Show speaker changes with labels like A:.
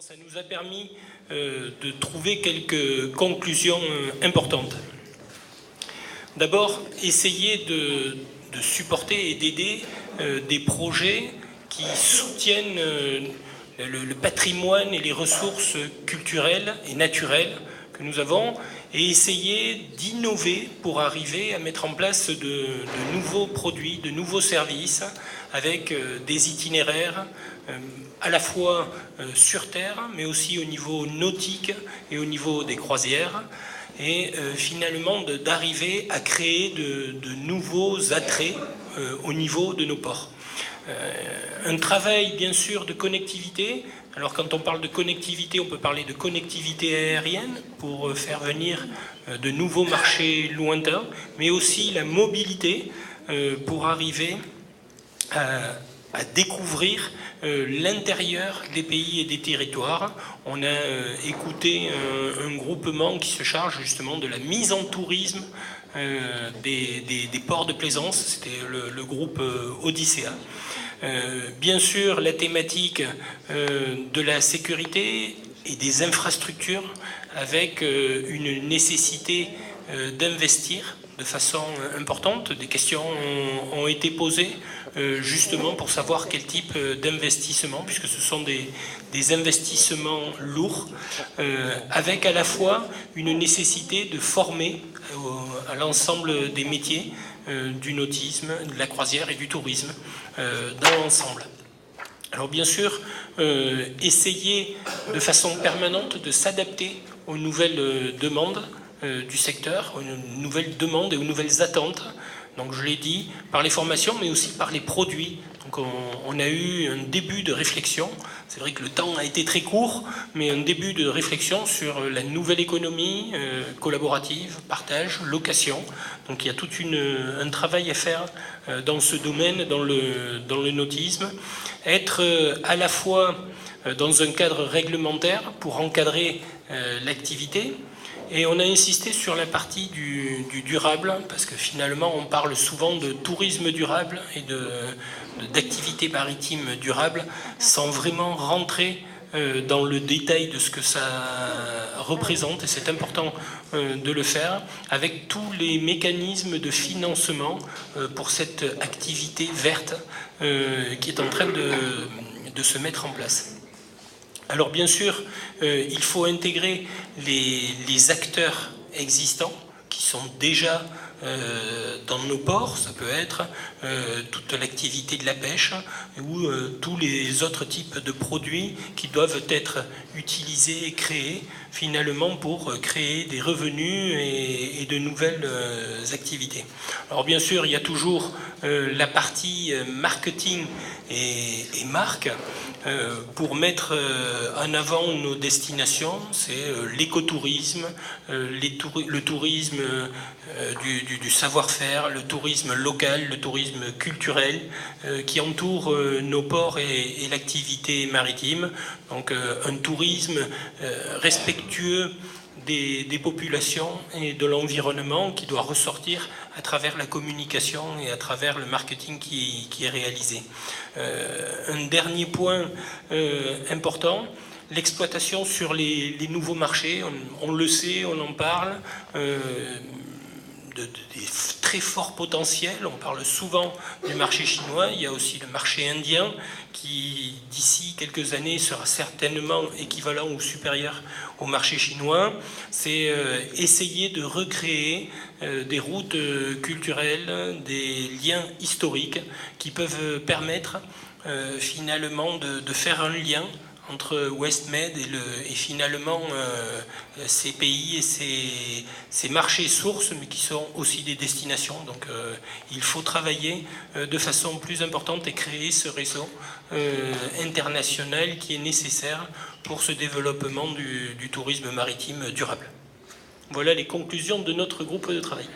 A: Ça nous a permis de trouver quelques conclusions importantes. D'abord, essayer de supporter et d'aider des projets qui soutiennent le patrimoine et les ressources culturelles et naturelles que nous avons, et essayer d'innover pour arriver à mettre en place de nouveaux produits, de nouveaux services, avec des itinéraires à la fois sur terre, mais aussi au niveau nautique et au niveau des croisières, et finalement d'arriver à créer de nouveaux attraits au niveau de nos ports. Un travail bien sûr de connectivité. Alors quand on parle de connectivité, on peut parler de connectivité aérienne pour faire venir de nouveaux marchés lointains, mais aussi la mobilité pour arriver à découvrir l'intérieur des pays et des territoires. On a écouté un groupement qui se charge justement de la mise en tourisme des ports de plaisance. C'était le groupe Odyssea. Bien sûr, la thématique de la sécurité et des infrastructures, avec une nécessité d'investir de façon importante. Des questions ont été posées justement pour savoir quel type d'investissement, puisque ce sont des investissements lourds, avec à la fois une nécessité de former à l'ensemble des métiers du nautisme, de la croisière et du tourisme dans l'ensemble. Alors bien sûr, essayer de façon permanente de s'adapter aux nouvelles demandes du secteur, aux nouvelles demandes et aux nouvelles attentes. Donc je l'ai dit, par les formations, mais aussi par les produits. Donc on a eu un début de réflexion. C'est vrai que le temps a été très court, mais un début de réflexion sur la nouvelle économie collaborative, partage, location. Donc il y a tout un travail à faire dans ce domaine, dans le nautisme. Être à la fois dans un cadre réglementaire pour encadrer l'activité. Et on a insisté sur la partie du durable, parce que finalement on parle souvent de tourisme durable et d'activité maritime durable, sans vraiment rentrer dans le détail de ce que ça représente, et c'est important de le faire, avec tous les mécanismes de financement pour cette activité verte qui est en train de se mettre en place. Alors bien sûr, il faut intégrer les acteurs existants qui sont déjà dans nos ports. Ça peut être toute l'activité de la pêche ou tous les autres types de produits qui doivent être utilisés et créés finalement pour créer des revenus et de nouvelles activités. Alors bien sûr, il y a toujours la partie marketing et marque. Pour mettre en avant nos destinations, c'est l'écotourisme, le tourisme du savoir-faire, le tourisme local, le tourisme culturel qui entoure nos ports et l'activité maritime. Donc un tourisme respectueux des populations et de l'environnement qui doit ressortir à travers la communication et à travers le marketing qui est réalisé. Un dernier point important, l'exploitation sur les nouveaux marchés. On le sait, on en parle, des très forts potentiels. On parle souvent du marché chinois. Il y a aussi le marché indien qui, d'ici quelques années, sera certainement équivalent ou supérieur au marché chinois. C'est essayer de recréer des routes culturelles, des liens historiques qui peuvent permettre finalement de faire un lien entre Westmed et finalement ces pays et ces marchés sources, mais qui sont aussi des destinations. Donc il faut travailler de façon plus importante et créer ce réseau international qui est nécessaire pour ce développement du tourisme maritime durable. Voilà les conclusions de notre groupe de travail.